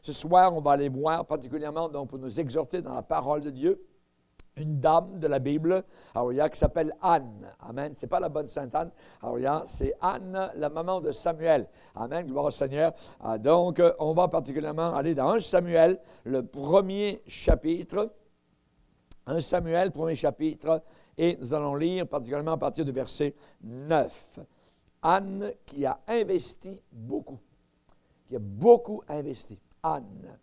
Ce soir, on va aller voir particulièrement donc, pour nous exhorter dans la parole de Dieu, une dame de la Bible, qui s'appelle Anne. Amen. Ce n'est pas la bonne Sainte Anne. C'est Anne, la maman de Samuel. Amen. Gloire au Seigneur. Donc, on va particulièrement aller dans 1 Samuel, le premier chapitre. 1 Samuel, premier chapitre. Et nous allons lire particulièrement à partir du verset 9. Anne qui a investi beaucoup. Qui a beaucoup investi. Anne.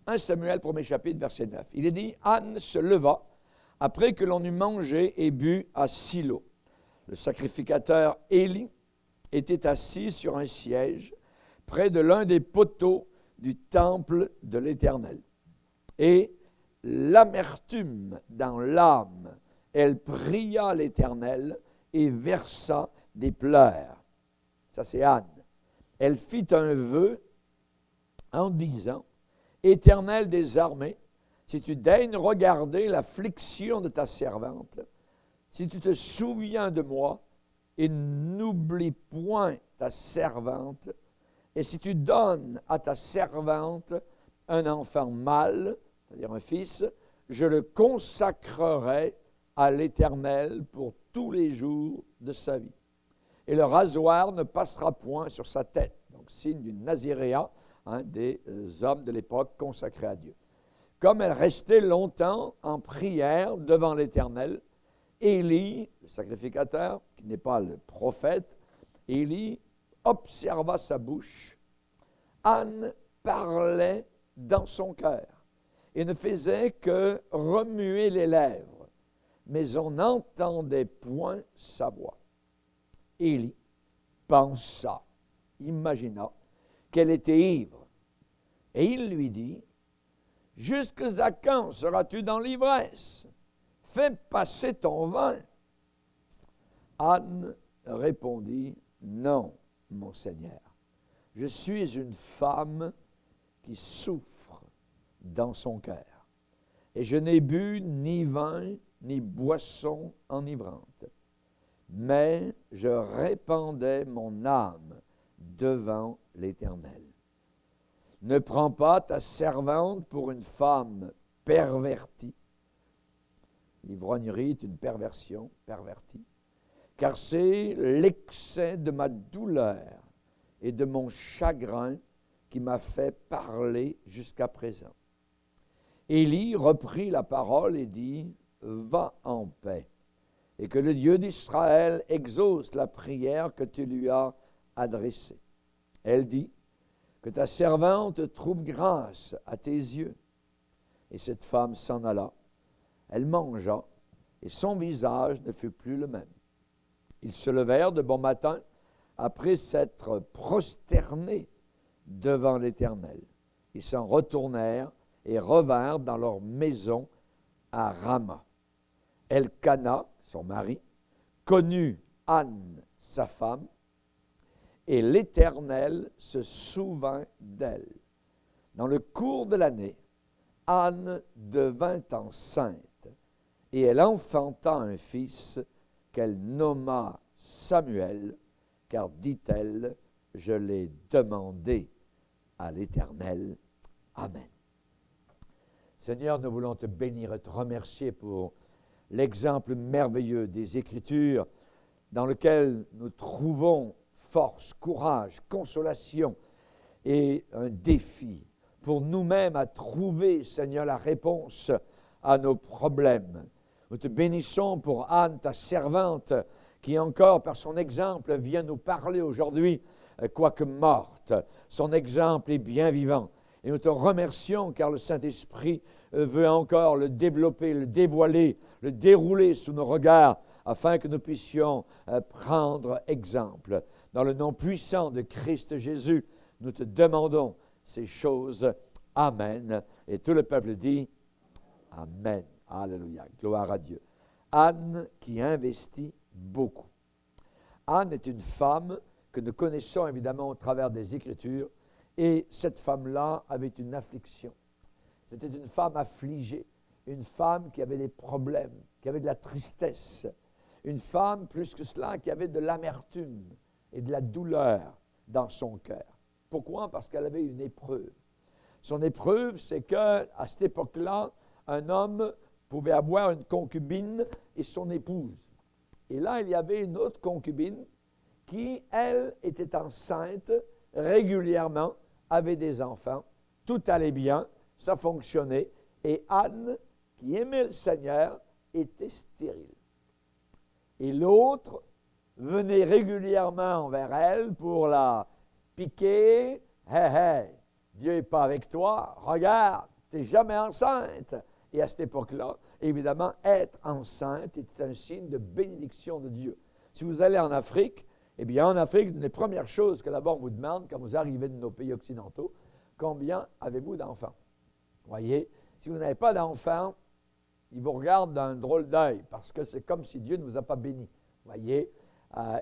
1 Samuel, premier chapitre, verset 9. Il est dit, Anne se leva après que l'on eut mangé et bu à Silo. Le sacrificateur Élie était assis sur un siège près de l'un des poteaux du temple de l'Éternel. Et l'amertume dans l'âme, elle pria l'Éternel et versa des pleurs. Ça, c'est Anne. Elle fit un vœu en disant, Éternel des armées, si tu daignes regarder l'affliction de ta servante, si tu te souviens de moi et n'oublie point ta servante, et si tu donnes à ta servante un enfant mâle, c'est-à-dire un fils, je le consacrerai à l'Éternel pour tous les jours de sa vie. Et le rasoir ne passera point sur sa tête. Donc, signe d'une naziréa, des hommes de l'époque consacrés à Dieu. Comme elle restait longtemps en prière devant l'Éternel, Élie, le sacrificateur, qui n'est pas le prophète, Élie observa sa bouche. Anne parlait dans son cœur et ne faisait que remuer les lèvres, mais on n'entendait point sa voix. Élie pensa, imagina, qu'elle était ivre. Et il lui dit, « Jusqu'à quand seras-tu dans l'ivresse? Fais passer ton vin. » Anne répondit, « Non, mon Seigneur, je suis une femme qui souffre dans son cœur, et je n'ai bu ni vin ni boisson enivrante, mais je répandais mon âme devant l'Éternel. Ne prends pas ta servante pour une femme pervertie. » L'ivrognerie est une perversion, pervertie. « Car c'est l'excès de ma douleur et de mon chagrin qui m'a fait parler jusqu'à présent. » Élie reprit la parole et dit, « Va en paix, et que le Dieu d'Israël exauce la prière que tu lui as adressée. » Elle dit, « Que ta servante trouve grâce à tes yeux. » Et cette femme s'en alla. Elle mangea, et son visage ne fut plus le même. Ils se levèrent de bon matin, après s'être prosternés devant l'Éternel. Ils s'en retournèrent et revinrent dans leur maison à Rama. Elkana, son mari, connut Anne, sa femme, et l'Éternel se souvint d'elle. Dans le cours de l'année, Anne devint enceinte, et elle enfanta un fils qu'elle nomma Samuel, car, dit-elle, je l'ai demandé à l'Éternel. Amen. Seigneur, nous voulons te bénir et te remercier pour l'exemple merveilleux des Écritures dans lequel nous trouvons force, courage, consolation et un défi pour nous-mêmes à trouver, Seigneur, la réponse à nos problèmes. Nous te bénissons pour Anne, ta servante, qui encore, par son exemple, vient nous parler aujourd'hui, quoique morte. Son exemple est bien vivant. Et nous te remercions car le Saint-Esprit veut encore le développer, le dévoiler, le dérouler sous nos regards, afin que nous puissions prendre exemple. Dans le nom puissant de Christ Jésus, nous te demandons ces choses. Amen. Et tout le peuple dit Amen. Alléluia. Gloire à Dieu. Anne qui investit beaucoup. Anne est une femme que nous connaissons évidemment au travers des Écritures, et cette femme-là avait une affliction. C'était une femme affligée, une femme qui avait des problèmes, qui avait de la tristesse, une femme, plus que cela, qui avait de l'amertume et de la douleur dans son cœur. Pourquoi? Parce qu'elle avait une épreuve. Son épreuve, c'est qu'à cette époque-là, un homme pouvait avoir une concubine et son épouse. Et là, il y avait une autre concubine qui, elle, était enceinte régulièrement, avait des enfants, tout allait bien, ça fonctionnait, et Anne, qui aimait le Seigneur, était stérile. Et l'autre venait régulièrement vers elle pour la piquer. « Hé, hé, Dieu n'est pas avec toi, regarde, tu n'es jamais enceinte. » Et à cette époque-là, évidemment, être enceinte était un signe de bénédiction de Dieu. Si vous allez en Afrique, eh bien, en Afrique, une des premières choses que d'abord on vous demande quand vous arrivez de nos pays occidentaux, combien avez-vous d'enfants? Voyez, si vous n'avez pas d'enfants, ils vous regardent d'un drôle d'œil parce que c'est comme si Dieu ne vous a pas béni. Voyez,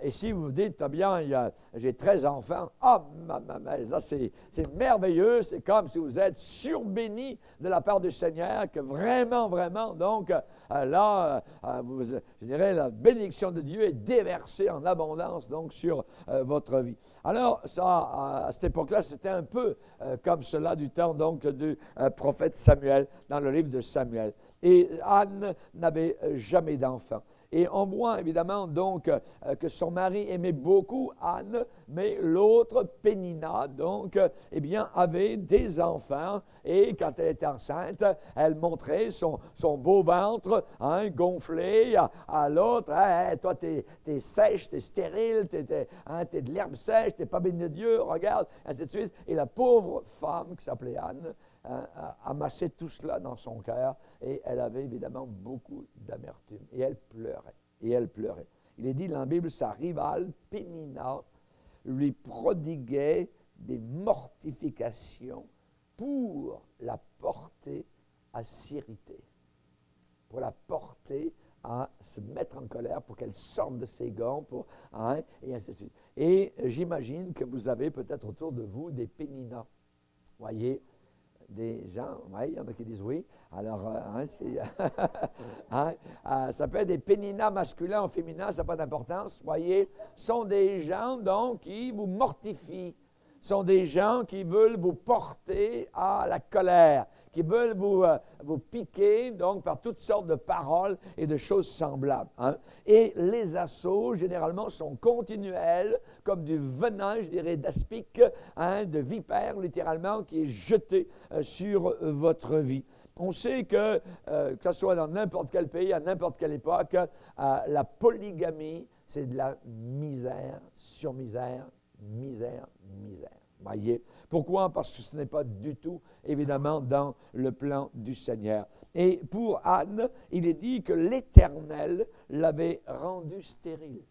et si vous dites, ah bien, j'ai 13 enfants, là c'est merveilleux, c'est comme si vous êtes surbéni de la part du Seigneur, que vraiment, vraiment, donc je dirais, la bénédiction de Dieu est déversée en abondance donc sur votre vie. Alors, ça, à cette époque-là, c'était un peu comme cela du temps donc du prophète Samuel, dans le livre de Samuel. Et Anne n'avait jamais d'enfant. Et on voit évidemment donc que son mari aimait beaucoup Anne, mais l'autre, Pénina, donc, eh bien, avait des enfants. Et quand elle était enceinte, elle montrait son beau ventre gonflé à l'autre. Hey, toi, t'es sèche, t'es stérile, t'es de l'herbe sèche, t'es pas béni de Dieu, regarde, ainsi de suite. Et la pauvre femme qui s'appelait Anne amassait tout cela dans son cœur et elle avait évidemment beaucoup d'amertume. Et elle pleurait. Et elle pleurait. Il est dit dans la Bible, sa rivale, Pénina, lui prodiguait des mortifications pour la porter à s'irriter, pour la porter à se mettre en colère, pour qu'elle sorte de ses gants, et ainsi de suite. Et j'imagine que vous avez peut-être autour de vous des Péninas. Voyez, des gens, oui, il y en a qui disent oui. Alors, ça peut être des péninas masculins ou féminins, ça n'a pas d'importance. Voyez, sont des gens, donc, qui vous mortifient. Sont des gens qui veulent vous porter à la colère, qui veulent vous piquer, donc, par toutes sortes de paroles et de choses semblables. Et les assauts, généralement, sont continuels, comme du venin, je dirais, d'aspic, de vipère, littéralement, qui est jeté sur votre vie. On sait que ce soit dans n'importe quel pays, à n'importe quelle époque, la polygamie, c'est de la misère sur misère, misère, misère. Voyez? Pourquoi? Parce que ce n'est pas du tout, évidemment, dans le plan du Seigneur. Et pour Anne, il est dit que l'Éternel l'avait rendue stérile.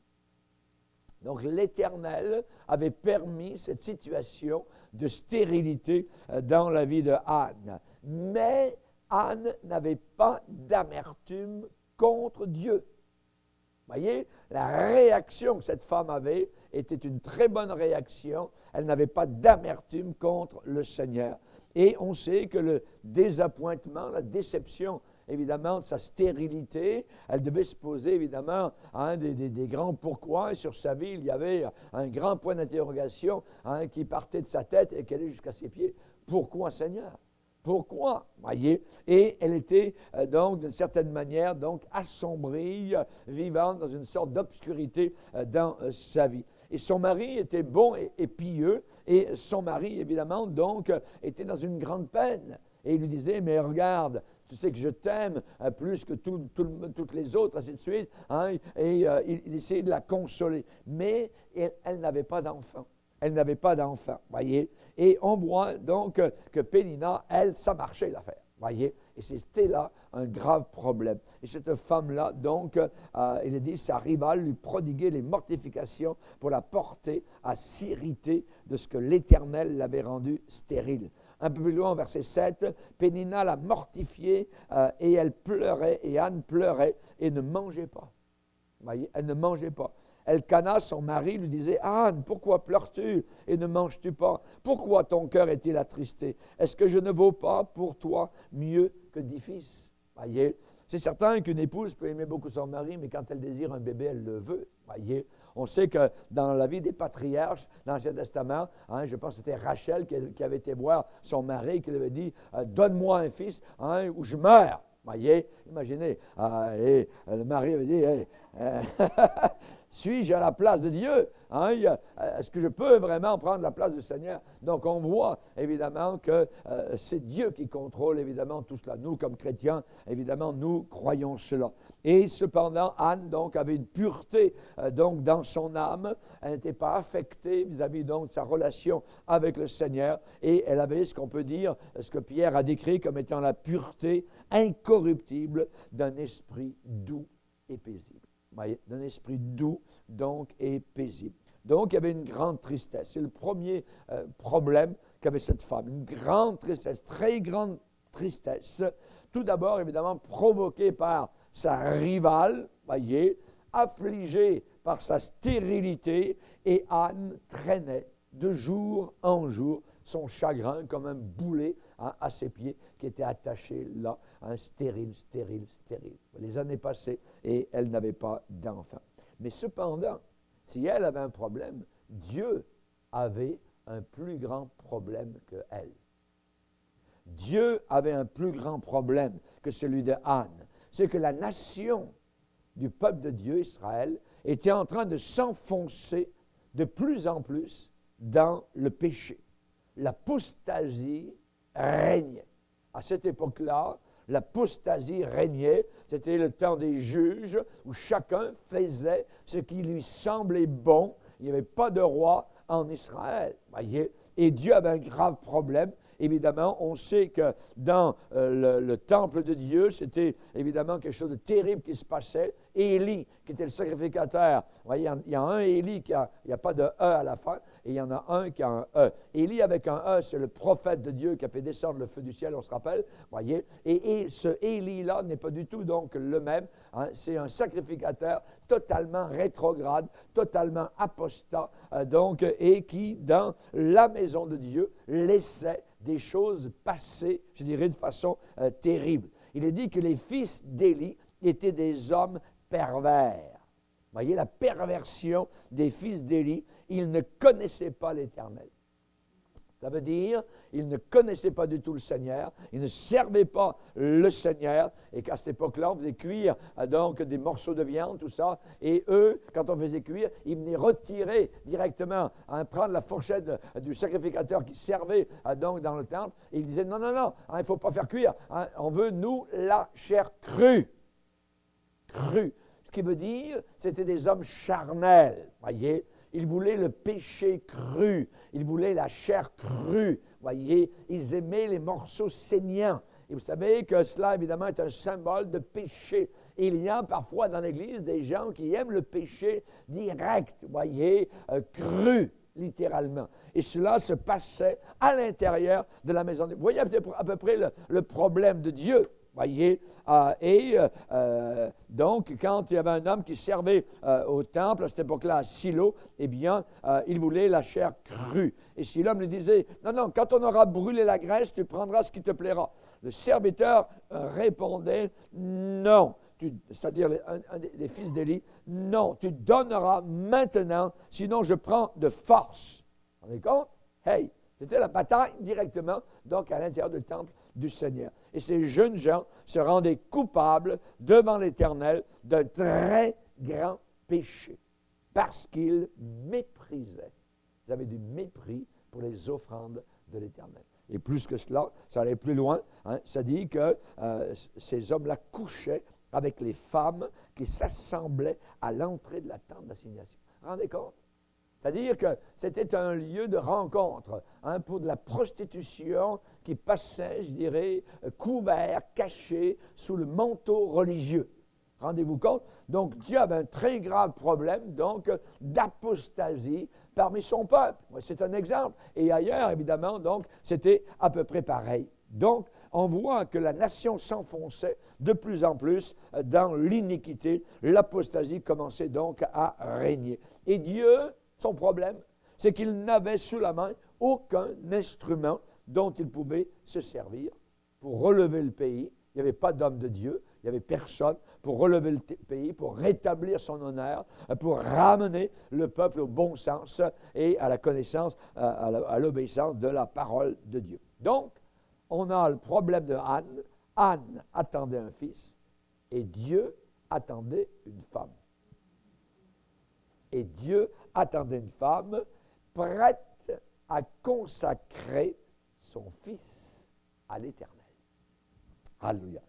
Donc, l'Éternel avait permis cette situation de stérilité dans la vie de Anne. Mais Anne n'avait pas d'amertume contre Dieu. Voyez, la réaction que cette femme avait était une très bonne réaction. Elle n'avait pas d'amertume contre le Seigneur. Et on sait que le désappointement, la déception, évidemment, de sa stérilité, elle devait se poser, évidemment, des grands pourquoi. Et sur sa vie, il y avait un grand point d'interrogation qui partait de sa tête et qui allait jusqu'à ses pieds. Pourquoi, Seigneur? Pourquoi? Voyez, et elle était donc d'une certaine manière donc assombrie, vivante dans une sorte d'obscurité dans sa vie. Et son mari était bon et pieux, et son mari évidemment donc était dans une grande peine. Et il lui disait, mais regarde, tu sais que je t'aime plus que toutes les autres, ainsi de suite. Et il essayait de la consoler. Mais elle n'avait pas d'enfant. Elle n'avait pas d'enfant, voyez. Et on voit donc que Pénina, elle, ça marchait l'affaire, voyez. Et c'était là un grave problème. Et cette femme-là, donc, il est dit, sa rivale lui prodiguait les mortifications pour la porter à s'irriter de ce que l'Éternel l'avait rendue stérile. Un peu plus loin, au verset 7, Pénina l'a mortifiée et elle pleurait, et Anne pleurait et ne mangeait pas. Voyez, elle ne mangeait pas. Elkana, son mari, lui disait, « Anne, pourquoi pleures-tu et ne manges-tu pas? Pourquoi ton cœur est-il attristé? Est-ce que je ne vaux pas pour toi mieux que 10 fils? » Voyez, c'est certain qu'une épouse peut aimer beaucoup son mari, mais quand elle désire un bébé, elle le veut. Voyez, On sait que dans la vie des patriarches, dans l'Ancien Testament, je pense que c'était Rachel qui avait été voir son mari, qui lui avait dit « Donne-moi un fils ou je meurs ». Voyez, imaginez, et le mari avait dit hey, suis-je à la place de Dieu? Est-ce que je peux vraiment prendre la place du Seigneur? Donc, on voit évidemment que c'est Dieu qui contrôle évidemment tout cela. Nous, comme chrétiens, évidemment, nous croyons cela. Et cependant, Anne, donc, avait une pureté donc, dans son âme. Elle n'était pas affectée vis-à-vis donc, de sa relation avec le Seigneur. Et elle avait ce qu'on peut dire, ce que Pierre a décrit comme étant la pureté incorruptible d'un esprit doux et paisible. D'un esprit doux, donc, et paisible. Donc, il y avait une grande tristesse. C'est le premier problème qu'avait cette femme. Une grande tristesse, très grande tristesse. Tout d'abord, évidemment, provoquée par sa rivale, voyez, affligée par sa stérilité, et Anne traînait de jour en jour son chagrin comme un boulet à ses pieds qui était attaché là, stérile. Les années passaient et elle n'avait pas d'enfant. Mais cependant, si elle avait un problème, Dieu avait un plus grand problème qu'elle. Dieu avait un plus grand problème que celui de Anne. C'est que la nation du peuple de Dieu, Israël, était en train de s'enfoncer de plus en plus dans le péché. L'apostasie régnait. À cette époque-là, l'apostasie régnait. C'était le temps des juges où chacun faisait ce qui lui semblait bon. Il n'y avait pas de roi en Israël. Voyez? Et Dieu avait un grave problème. Évidemment, on sait que dans le temple de Dieu, c'était évidemment quelque chose de terrible qui se passait. Élie, qui était le sacrificateur, vous voyez, il y a un Élie il n'y a pas de « e » à la fin, et il y en a un qui a un « e ». Élie avec un « e », c'est le prophète de Dieu qui a fait descendre le feu du ciel, on se rappelle, voyez. Et ce Élie-là n'est pas du tout donc le même. C'est un sacrificateur totalement rétrograde, totalement apostat, donc, et qui, dans la maison de Dieu, laissait des choses passer, je dirais, de façon terrible. Il est dit que les fils d'Élie étaient des hommes pervers. Vous voyez la perversion des fils d'Élie. Ils ne connaissaient pas l'Éternel. Ça veut dire, ils ne connaissaient pas du tout le Seigneur, ils ne servaient pas le Seigneur, et qu'à cette époque-là, on faisait cuire donc des morceaux de viande, tout ça, et eux, quand on faisait cuire, ils venaient retirer directement, prendre la fourchette du sacrificateur qui servait donc dans le temple, et ils disaient, non, il ne faut pas faire cuire, on veut, nous, la chair crue. Crue. Ce qui veut dire, c'était des hommes charnels, voyez. Ils voulaient le péché cru. Ils voulaient la chair crue. Voyez, ils aimaient les morceaux saignants. Et vous savez que cela, évidemment, est un symbole de péché. Et il y a parfois dans l'Église des gens qui aiment le péché direct, voyez, cru, littéralement. Et cela se passait à l'intérieur de la maison de Dieu. Vous voyez à peu près le problème de Dieu. Voyez, donc, quand il y avait un homme qui servait au temple, à cette époque-là, à Silo, eh bien, il voulait la chair crue. Et si l'homme lui disait, non, quand on aura brûlé la graisse, tu prendras ce qui te plaira. Le serviteur répondait, non. C'est-à-dire un des fils d'Élie, non, tu donneras maintenant, sinon je prends de force. Vous vous rendez compte? Hey, c'était la bataille directement, donc à l'intérieur du temple du Seigneur. Et ces jeunes gens se rendaient coupables devant l'Éternel d'un très grand péché parce qu'ils méprisaient. Ils avaient du mépris pour les offrandes de l'Éternel. Et plus que cela, ça allait plus loin. Ça dit que ces hommes-là couchaient avec les femmes qui s'assemblaient à l'entrée de la tente d'assignation. Vous vous rendez compte? C'est-à-dire que c'était un lieu de rencontre pour de la prostitution qui passait, je dirais, couvert, caché sous le manteau religieux. Rendez-vous compte? Donc, Dieu avait un très grave problème, donc, d'apostasie parmi son peuple. C'est un exemple. Et ailleurs, évidemment, donc, c'était à peu près pareil. Donc, on voit que la nation s'enfonçait de plus en plus dans l'iniquité. L'apostasie commençait donc à régner. Et Dieu, son problème, c'est qu'il n'avait sous la main aucun instrument dont il pouvait se servir pour relever le pays. Il n'y avait pas d'homme de Dieu. Il n'y avait personne pour relever le pays, pour rétablir son honneur, pour ramener le peuple au bon sens et à la connaissance, à l'obéissance de la parole de Dieu. Donc, on a le problème de Anne. Anne attendait un fils et Dieu attendait une femme. Et Dieu attendait une femme prête à consacrer son fils à l'Éternel. Alléluia.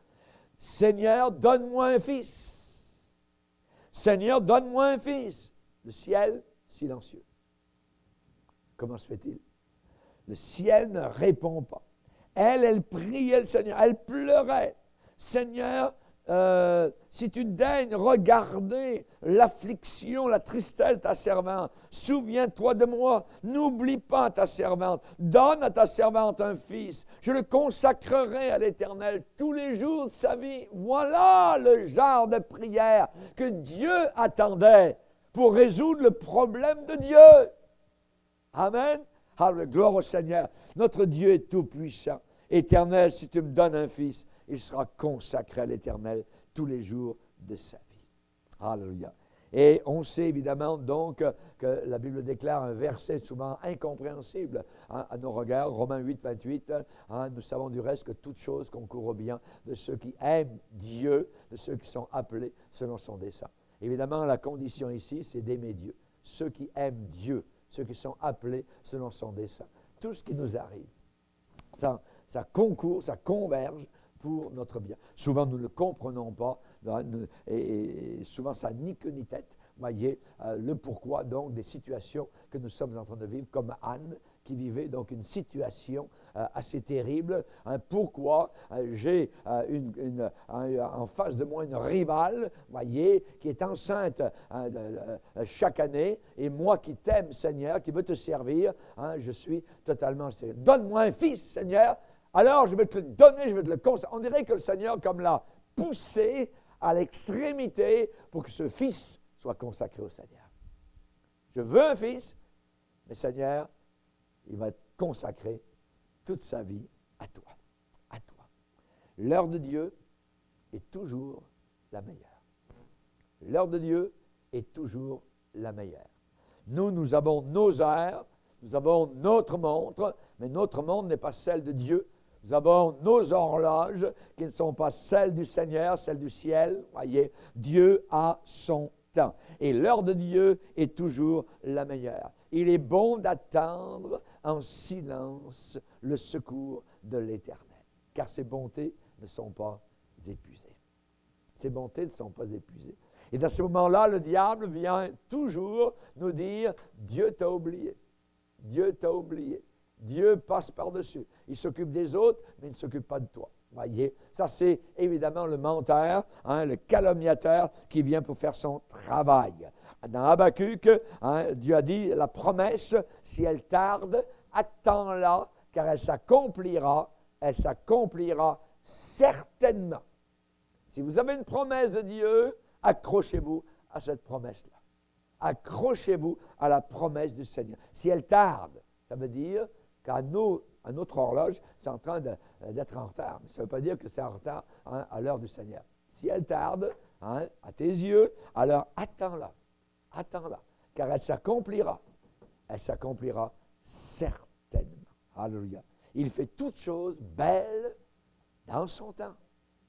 Seigneur, donne-moi un fils. Seigneur, donne-moi un fils. Le ciel, silencieux. Comment se fait-il? Le ciel ne répond pas. Elle priait le Seigneur, elle pleurait. Seigneur, si tu daignes regarder l'affliction, la tristesse de ta servante, souviens-toi de moi, n'oublie pas ta servante, donne à ta servante un fils, je le consacrerai à l'Éternel tous les jours de sa vie. Voilà le genre de prière que Dieu attendait pour résoudre le problème de Dieu. Amen. Alléluia, gloire au Seigneur. Notre Dieu est tout-puissant. Éternel, si tu me donnes un fils, il sera consacré à l'Éternel tous les jours de sa vie. Alléluia. Et on sait évidemment donc que la Bible déclare un verset souvent incompréhensible à nos regards, Romains 8, 28. Nous savons du reste que toute chose concourt au bien de ceux qui aiment Dieu, de ceux qui sont appelés selon son dessein. Évidemment, la condition ici, c'est d'aimer Dieu. Ceux qui aiment Dieu, ceux qui sont appelés selon son dessein. Tout ce qui nous arrive, ça concourt, ça converge pour notre bien. Souvent, nous ne le comprenons pas, et souvent, ça ni queue ni tête. Voyez le pourquoi, donc, des situations que nous sommes en train de vivre, comme Anne, qui vivait donc une situation assez terrible. Pourquoi j'ai en face de moi une rivale, voyez, qui est enceinte chaque année, et moi qui t'aime, Seigneur, qui veux te servir, je suis totalement sérieux. Donne-moi un fils, Seigneur, alors je vais te le donner, je vais te le consacrer. On dirait que le Seigneur, comme l'a poussé à l'extrémité pour que ce fils soit consacré au Seigneur. Je veux un fils, mais Seigneur, il va être consacré toute sa vie à toi. À toi. L'heure de Dieu est toujours la meilleure. L'heure de Dieu est toujours la meilleure. Nous avons nos heures, nous avons notre montre, mais notre montre n'est pas celle de Dieu. Nous avons nos horloges qui ne sont pas celles du Seigneur, celles du ciel. Voyez, Dieu a son temps. Et l'heure de Dieu est toujours la meilleure. Il est bon d'attendre en silence le secours de l'Éternel, car ses bontés ne sont pas épuisées. Ses bontés ne sont pas épuisées. Et dans ce moment-là, le diable vient toujours nous dire, Dieu t'a oublié. Dieu t'a oublié. Dieu passe par-dessus. Il s'occupe des autres, mais il ne s'occupe pas de toi. Voyez, ça c'est évidemment le menteur, le calomniateur qui vient pour faire son travail. Dans Habakkuk, Dieu a dit, la promesse, si elle tarde, attends-la, car elle s'accomplira certainement. Si vous avez une promesse de Dieu, accrochez-vous à cette promesse-là. Accrochez-vous à la promesse du Seigneur. Si elle tarde, ça veut dire qu'à notre horloge, c'est en train d'être en retard. Mais ça ne veut pas dire que c'est en retard à l'heure du Seigneur. Si elle tarde, à tes yeux, alors attends-la. Attends-la, car elle s'accomplira. Elle s'accomplira certainement. Alléluia. Il fait toutes choses belles dans son temps.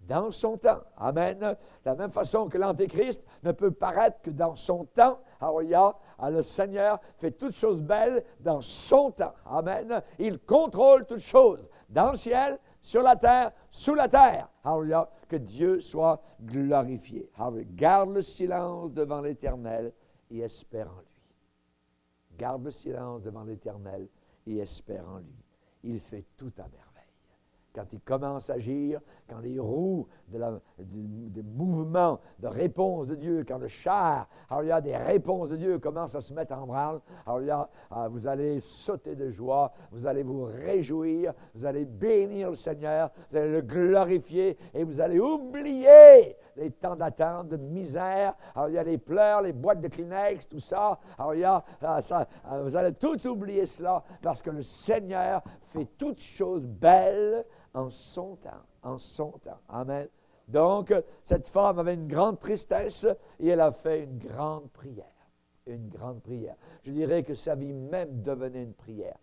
Dans son temps. Amen. De la même façon que l'Antéchrist ne peut paraître que dans son temps. Alléluia. Le Seigneur fait toutes choses belles dans son temps. Amen. Il contrôle toutes choses. Dans le ciel, sur la terre, sous la terre. Alléluia. Que Dieu soit glorifié. Alléluia. Garde le silence devant l'Éternel et espère en lui. Garde le silence devant l'Éternel et espère en lui. Il fait tout à merveille. Quand il commence à agir, quand les roues de mouvement, de réponse de Dieu, quand le char, alors il y a des réponses de Dieu commencent à se mettre en branle, alors vous allez sauter de joie, vous allez vous réjouir, vous allez bénir le Seigneur, vous allez le glorifier et vous allez oublier les temps d'attente, de misère. Alors il y a les pleurs, les boîtes de Kleenex, tout ça. Alors il y a vous allez tout oublier cela parce que le Seigneur fait toutes choses belles en son temps, en son temps. Amen. Donc, cette femme avait une grande tristesse et elle a fait une grande prière. Une grande prière. Je dirais que sa vie même devenait une prière.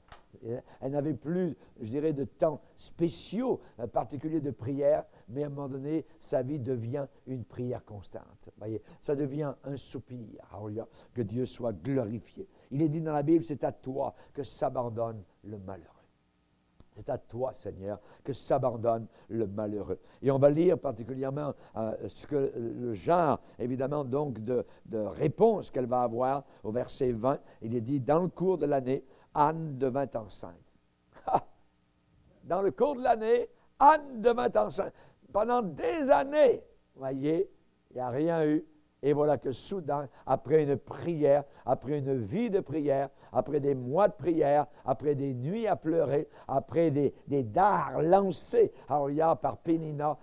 Elle n'avait plus, je dirais, de temps spéciaux, particuliers de prière, mais à un moment donné, sa vie devient une prière constante. Voyez, ça devient un soupir. Alléluia, que Dieu soit glorifié. Il est dit dans la Bible, c'est à toi que s'abandonne le malheureux. C'est à toi, Seigneur, que s'abandonne le malheureux. Et on va lire particulièrement ce que le genre, évidemment, donc, de réponse qu'elle va avoir au verset 20. Il est dit, dans le cours de l'année, Anne devint enceinte. Dans le cours de l'année, Anne devint enceinte. Pendant des années, voyez, il n'y a rien eu. Et voilà que soudain, après une prière, après une vie de prière, après des mois de prière, après des nuits à pleurer, après des dards lancés par Pénina,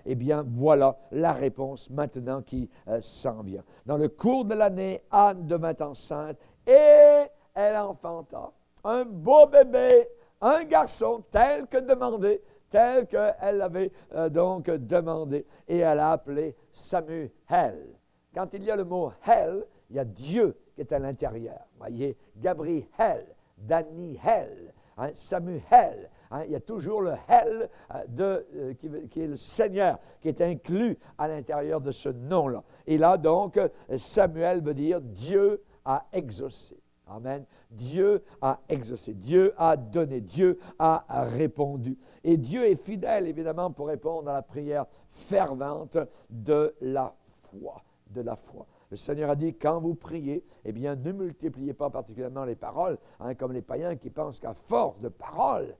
eh bien voilà la réponse maintenant qui s'en vient. Dans le cours de l'année, Anne devint enceinte et elle enfanta un beau bébé, un garçon tel que demandé, tel qu'elle l'avait donc demandé, et elle a appelé Samuel. Quand il y a le mot « hell », il y a Dieu qui est à l'intérieur. Voyez, Gabriel, Daniel, Samuel. Il y a toujours le « hell » qui est le Seigneur, qui est inclus à l'intérieur de ce nom-là. Et là, donc, Samuel veut dire « Dieu a exaucé ». Amen. Dieu a exaucé, Dieu a donné, Dieu a répondu. Et Dieu est fidèle, évidemment, pour répondre à la prière fervente de la foi. De la foi. Le Seigneur a dit, quand vous priez, eh bien, ne multipliez pas particulièrement les paroles, comme les païens qui pensent qu'à force de paroles,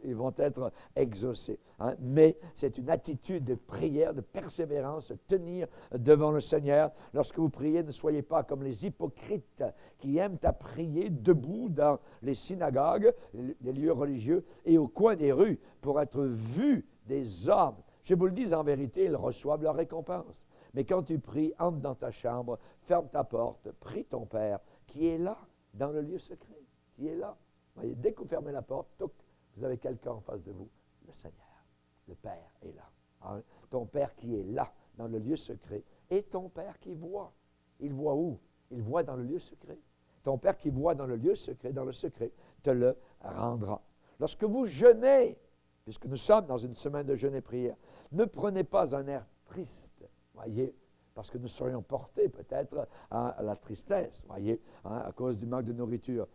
ils vont être exaucés. Mais c'est une attitude de prière, de persévérance, de tenir devant le Seigneur. Lorsque vous priez, ne soyez pas comme les hypocrites qui aiment à prier debout dans les synagogues, les lieux religieux, et au coin des rues pour être vus des hommes. Je vous le dis en vérité, ils reçoivent leur récompense. Mais quand tu pries, entre dans ta chambre, ferme ta porte, prie ton Père, qui est là, dans le lieu secret, qui est là. Voyez, dès que vous fermez la porte, touc, vous avez quelqu'un en face de vous, le Seigneur, le Père est là. Ton Père qui est là, dans le lieu secret, et ton Père qui voit. Il voit où? Il voit dans le lieu secret. Ton Père qui voit dans le lieu secret, dans le secret, te le rendra. Lorsque vous jeûnez, puisque nous sommes dans une semaine de jeûne et prière, ne prenez pas un air triste. Voyez, parce que nous serions portés peut-être à la tristesse, voyez, à cause du manque de nourriture,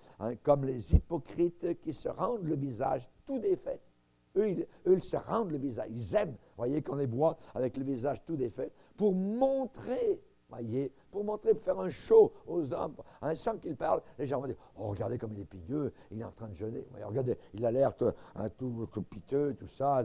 comme les hypocrites qui se rendent le visage tout défait. Eux, ils se rendent le visage, ils aiment, voyez, qu'on les voit avec le visage tout défait, pour montrer, voyez, pour faire un show aux hommes, sans qu'ils parlent, les gens vont dire, oh, regardez comme il est pieux, il est en train de jeûner, voyez, regardez, il a l'air tout piteux, tout ça,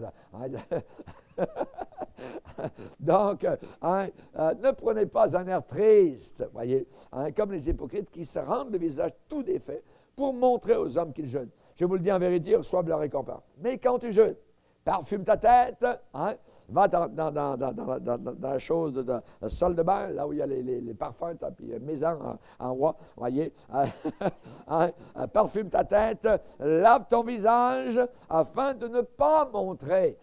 Donc, ne prenez pas un air triste, voyez, comme les hypocrites qui se rendent le visage tout défait pour montrer aux hommes qu'ils jeûnent. Je vous le dis en vérité, ils reçoivent leur récompense. Mais quand tu jeûnes, parfume ta tête, va dans la chose de la salle de bain, là où il y a les parfums, puis mets-en en roi, voyez, parfume ta tête, lave ton visage, afin de ne pas montrer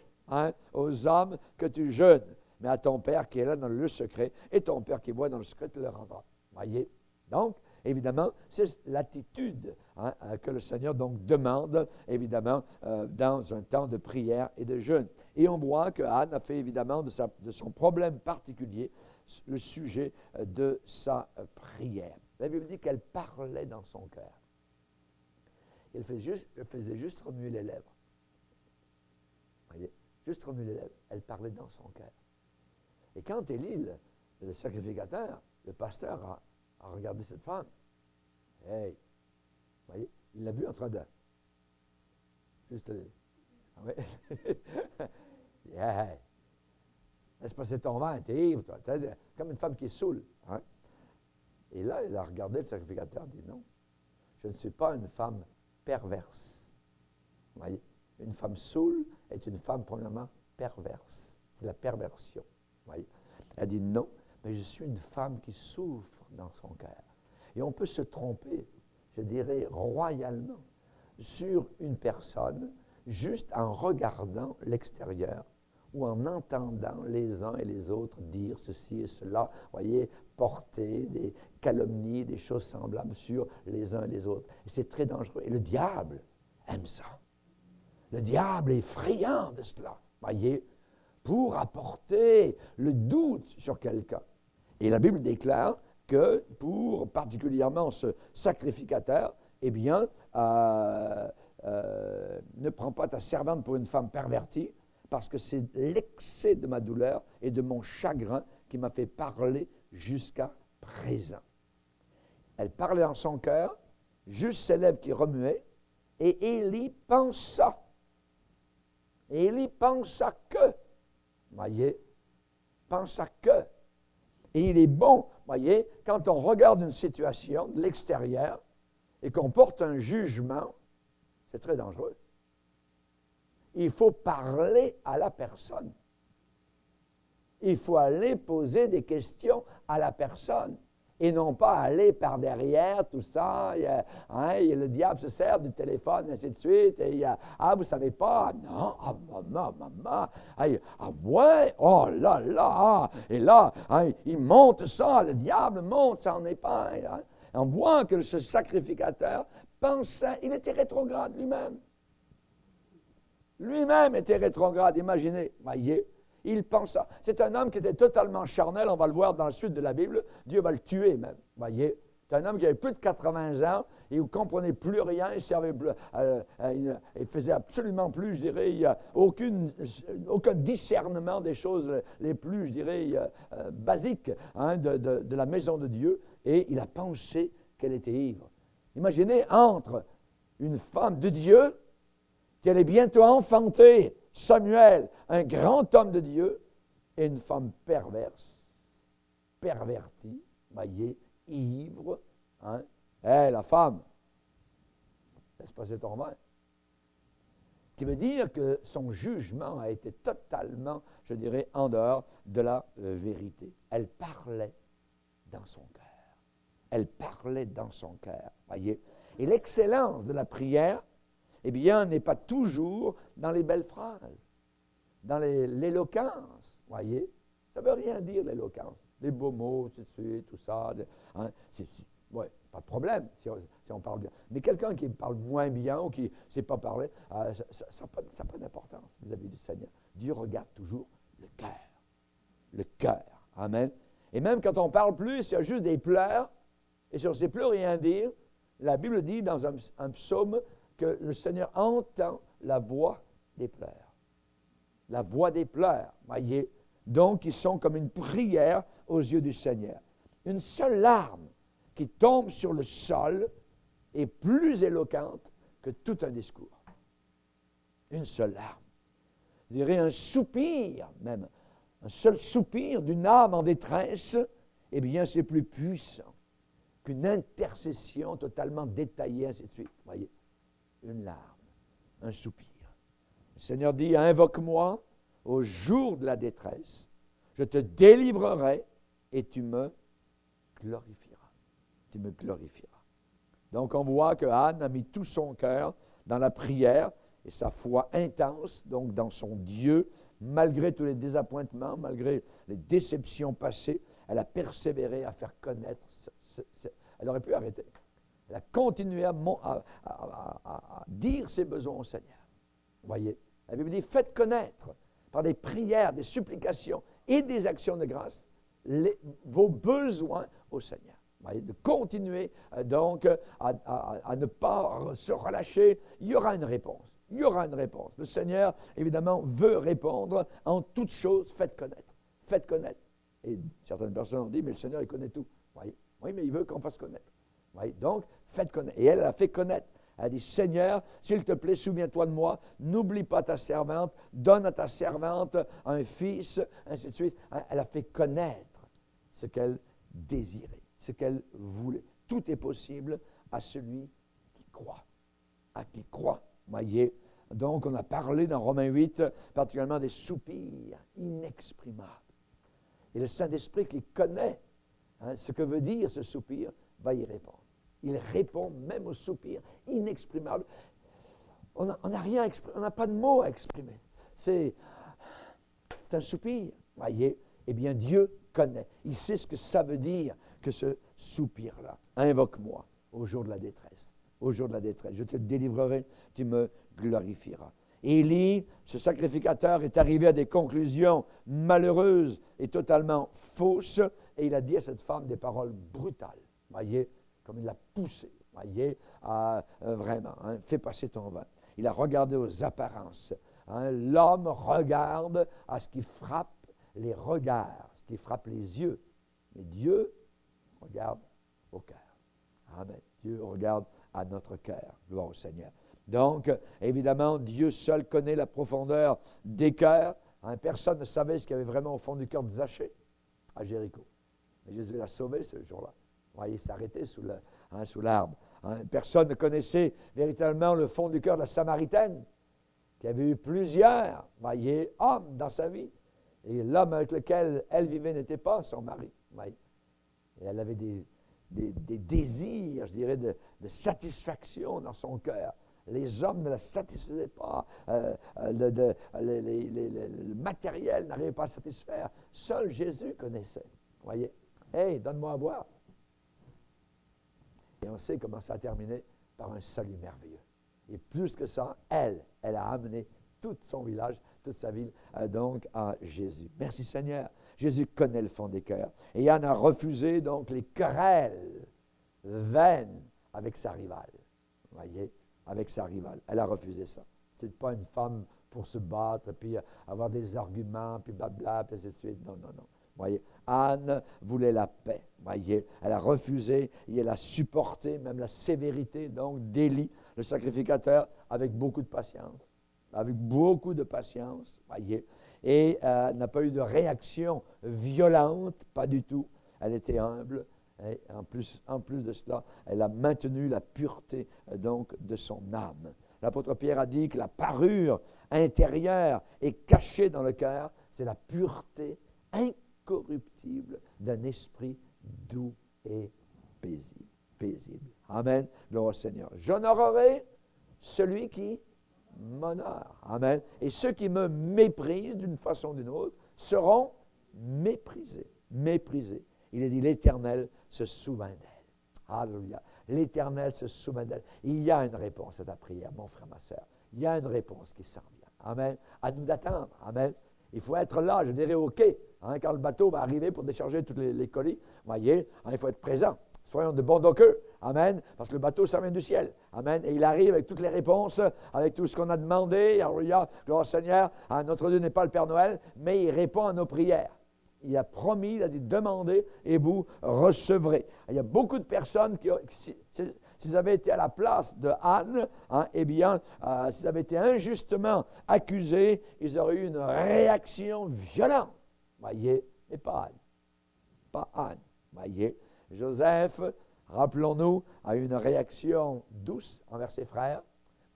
aux hommes que tu jeûnes, mais à ton Père qui est là dans le lieu secret, et ton Père qui voit dans le secret te le rendra. Voyez? Donc, évidemment, c'est l'attitude que le Seigneur donc demande, évidemment, dans un temps de prière et de jeûne. Et on voit que Anne a fait évidemment de son problème particulier le sujet de sa prière. La Bible dit qu'elle parlait dans son cœur. Elle faisait juste remuer les lèvres. Voyez? Juste remuer les lèvres. Elle parlait dans son cœur. Et quand Élie, le sacrificateur, le pasteur, a regardé cette femme, hey, voyez, il l'a vue en train de juste, yeah, laisse passer ton vin, t'es ivre, toi, comme une femme qui est saoule. Et là, il a regardé le sacrificateur et dit non, je ne suis pas une femme perverse. Voyez, une femme saoule est une femme premièrement perverse. C'est la perversion. Voyez, elle dit non, mais je suis une femme qui souffre dans son cœur. Et on peut se tromper, je dirais royalement, sur une personne juste en regardant l'extérieur ou en entendant les uns et les autres dire ceci et cela, voyez, porter des calomnies, des choses semblables sur les uns et les autres. Et c'est très dangereux. Et le diable aime ça. Le diable est friand de cela, voyez, pour apporter le doute sur quelqu'un. Et la Bible déclare que pour particulièrement ce sacrificateur, eh bien, ne prends pas ta servante pour une femme pervertie, parce que c'est l'excès de ma douleur et de mon chagrin qui m'a fait parler jusqu'à présent. Elle parlait dans son cœur, juste ses lèvres qui remuaient, et Élie pensa. Élie pensa que, voyez, pensa que. Et il est bon, voyez, quand on regarde une situation de l'extérieur et qu'on porte un jugement, c'est très dangereux. Il faut parler à la personne. Il faut aller poser des questions à la personne et non pas aller par derrière, tout ça. Et le diable se sert du téléphone, ainsi de suite. Et vous ne savez pas? Non, maman. Ouais, oh là là. Et là, il monte ça, le diable monte ça en épingle. On voit que ce sacrificateur pensait, il était rétrograde lui-même. Lui-même était rétrograde, imaginez, voyez, il pensa. C'est un homme qui était totalement charnel, on va le voir dans la suite de la Bible, Dieu va le tuer même, voyez. C'est un homme qui avait plus de 80 ans, et il ne comprenait plus rien, il faisait absolument plus, je dirais, il n'y a aucun discernement des choses les plus, je dirais, basiques de la maison de Dieu, et il a pensé qu'elle était ivre. Imaginez entre une femme de Dieu qui allait bientôt enfanter Samuel, un grand homme de Dieu, et une femme perverse, pervertie, voyez, ivre. La femme, laisse passer ton vin. Ce qui veut dire que son jugement a été totalement, je dirais, en dehors de la vérité. Elle parlait dans son cœur. Elle parlait dans son cœur, voyez. Et l'excellence de la prière, eh bien, n'est pas toujours dans les belles phrases, dans l'éloquence, voyez. Ça ne veut rien dire, l'éloquence. Les beaux mots, tout ça. Oui, pas de problème si on parle bien. Mais quelqu'un qui parle moins bien ou qui ne sait pas parler, ça n'a pas d'importance vis-à-vis du Seigneur. Dieu regarde toujours le cœur. Le cœur. Amen. Et même quand on parle plus, il y a juste des pleurs, et si on ne sait plus rien dire, la Bible dit dans un psaume que le Seigneur entend la voix des pleurs. La voix des pleurs, voyez. Donc, ils sont comme une prière aux yeux du Seigneur. Une seule larme qui tombe sur le sol est plus éloquente que tout un discours. Une seule larme. Je dirais un soupir, même. Un seul soupir d'une âme en détresse, eh bien, c'est plus puissant qu'une intercession totalement détaillée, ainsi de suite. Voyez, une larme, un soupir. Le Seigneur dit, invoque-moi au jour de la détresse, je te délivrerai et tu me glorifieras. Tu me glorifieras. Donc, on voit que Anne a mis tout son cœur dans la prière et sa foi intense, donc dans son Dieu, malgré tous les désappointements, malgré les déceptions passées, elle a persévéré à faire connaître. Elle aurait pu arrêter. Elle a continué à dire ses besoins au Seigneur. Vous voyez, la Bible dit, faites connaître par des prières, des supplications et des actions de grâce vos besoins au Seigneur. Vous voyez, de continuer donc à ne pas se relâcher. Il y aura une réponse. Il y aura une réponse. Le Seigneur, évidemment, veut répondre en toutes choses. Faites connaître. Faites connaître. Et certaines personnes ont dit, mais le Seigneur, il connaît tout. Vous voyez? Oui, mais il veut qu'on fasse connaître. Vous voyez? Donc, faites connaître. Et elle a fait connaître. Elle a dit, Seigneur, s'il te plaît, souviens-toi de moi, n'oublie pas ta servante, donne à ta servante un fils, ainsi de suite. Elle a fait connaître ce qu'elle désirait, ce qu'elle voulait. Tout est possible à celui qui croit. À qui croit, voyez. Donc, on a parlé dans Romains 8, particulièrement des soupirs inexprimables. Et le Saint-Esprit qui connaît ce que veut dire ce soupir, va y répondre. Il répond même au soupir inexprimable. On n'a rien à exprimer, on n'a pas de mots à exprimer. C'est c'est un soupir, voyez. Eh bien, Dieu connaît. Il sait ce que ça veut dire, que ce soupir-là. Invoque-moi au jour de la détresse. Au jour de la détresse. Je te délivrerai, tu me glorifieras. Élie, ce sacrificateur, est arrivé à des conclusions malheureuses et totalement fausses, et il a dit à cette femme des paroles brutales. Voyez, comme il l'a poussée, voyez, vraiment, hein, fais passer ton vin. Il a regardé aux apparences. Hein, l'homme regarde à ce qui frappe les regards, ce qui frappe les yeux. Mais Dieu regarde au cœur. Amen. Dieu regarde à notre cœur. Gloire au Seigneur. Donc, évidemment, Dieu seul connaît la profondeur des cœurs. Hein, personne ne savait ce qu'il y avait vraiment au fond du cœur de Zachée à Jéricho. Mais Jésus l'a sauvé ce jour-là. Vous voyez, il s'est arrêté sous l'arbre. Hein, personne ne connaissait véritablement le fond du cœur de la Samaritaine, qui avait eu plusieurs, voyez, hommes dans sa vie. Et l'homme avec lequel elle vivait n'était pas son mari. Voyez. Et elle avait des désirs, je dirais, de satisfaction dans son cœur. Les hommes ne la satisfaisaient pas. Le matériel n'arrivait pas à satisfaire. Seul Jésus connaissait. Voyez. Hey, donne-moi à boire. Et on sait comment ça a terminé par un salut merveilleux. Et plus que ça, elle a amené tout son village, toute sa ville, donc à Jésus. Merci Seigneur. Jésus connaît le fond des cœurs. Et Anne a refusé donc les querelles vaines avec sa rivale. Vous voyez, avec sa rivale. Elle a refusé ça. Ce n'est pas une femme pour se battre, puis avoir des arguments, puis blabla, puis ainsi de suite. Non, non, non. Vous voyez, Anne voulait la paix. Vous voyez, elle a refusé et elle a supporté même la sévérité donc d'Élie, le sacrificateur, avec beaucoup de patience. Avec beaucoup de patience, voyez. Et elle n'a pas eu de réaction violente, pas du tout. Elle était humble. Et en plus de cela, elle a maintenu la pureté donc de son âme. L'apôtre Pierre a dit que la parure intérieure est cachée dans le cœur. C'est la pureté incorruptible d'un esprit doux et paisible. Amen. Gloire au Seigneur. J'honorerai celui qui m'honore. Amen. Et ceux qui me méprisent d'une façon ou d'une autre seront méprisés. Méprisés. Il est dit, l'Éternel se souvient d'elle. Alléluia. L'Éternel se souvient d'elle. Il y a une réponse à ta prière, mon frère, ma soeur. Il y a une réponse qui s'en vient. Amen. À nous d'attendre. Amen. Il faut être là, je dirais, au quai. Hein, quand le bateau va arriver pour décharger tous les colis, voyez, hein, il faut être présent. Soyons de bons dockers. Amen. Parce que le bateau, ça vient du ciel. Amen. Et il arrive avec toutes les réponses, avec tout ce qu'on a demandé. Alléluia. Gloire au Seigneur. Hein, notre Dieu n'est pas le Père Noël, mais il répond à nos prières. Il a promis, il a dit, demandez et vous recevrez. Il y a beaucoup de personnes qui, s'ils avaient été à la place de Anne, hein, eh bien, s'ils avaient été injustement accusés, ils auraient eu une réaction violente. Voyez, mais pas Anne. Pas Anne. Voyez, Joseph, rappelons-nous, a eu une réaction douce envers ses frères.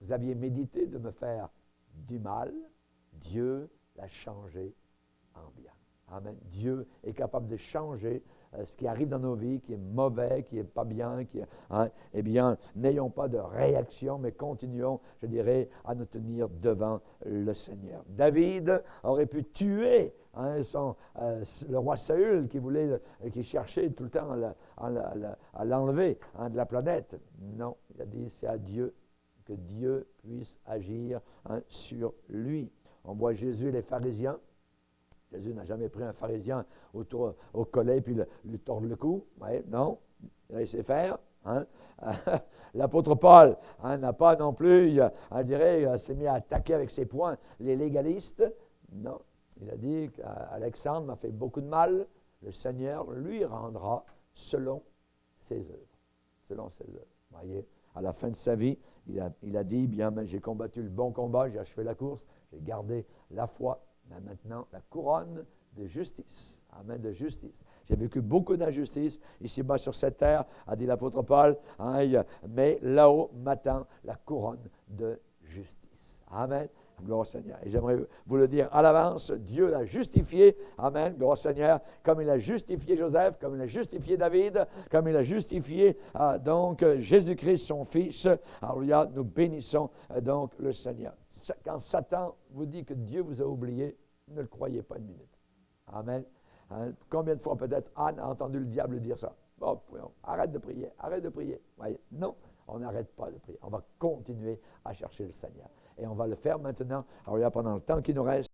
Vous aviez médité de me faire du mal. Dieu l'a changé en bien. Amen. Dieu est capable de changer ce qui arrive dans nos vies, qui est mauvais, qui n'est pas bien, eh bien, n'ayons pas de réaction, mais continuons, je dirais, à nous tenir devant le Seigneur. David aurait pu tuer le roi Saül qui cherchait tout le temps à l'enlever de la planète. Non, il a dit, c'est à Dieu que Dieu puisse agir sur lui. On voit Jésus et les pharisiens. Jésus n'a jamais pris un pharisien au collet puis lui tordre le cou. Ouais, non, il a laissé faire. Hein. L'apôtre Paul n'a pas non plus, on dirait, s'est mis à attaquer avec ses poings les légalistes. Non, il a dit qu'Alexandre m'a fait beaucoup de mal. Le Seigneur lui rendra selon ses œuvres. Selon ses œuvres. Voyez, à la fin de sa vie, il a dit, bien, j'ai combattu le bon combat, j'ai achevé la course, j'ai gardé la foi. Mais maintenant, la couronne de justice. Amen, de justice. J'ai vécu beaucoup d'injustice ici-bas sur cette terre, a dit l'apôtre Paul, mais là-haut m'attend la couronne de justice. Amen. Gloire au Seigneur. Et j'aimerais vous le dire à l'avance, Dieu l'a justifié. Amen. Gloire au Seigneur. Comme il a justifié Joseph, comme il a justifié David, comme il a justifié donc Jésus-Christ, son Fils. Alléluia, nous bénissons donc le Seigneur. Quand Satan vous dit que Dieu vous a oublié, Ne le croyez pas une minute. Amen. Hein? Combien de fois peut-être Anne a entendu le diable dire ça? Oh, arrête de prier, arrête de prier. Voyez, non, on n'arrête pas de prier. On va continuer à chercher le Seigneur. Et on va le faire maintenant. Alors là, pendant le temps qui nous reste,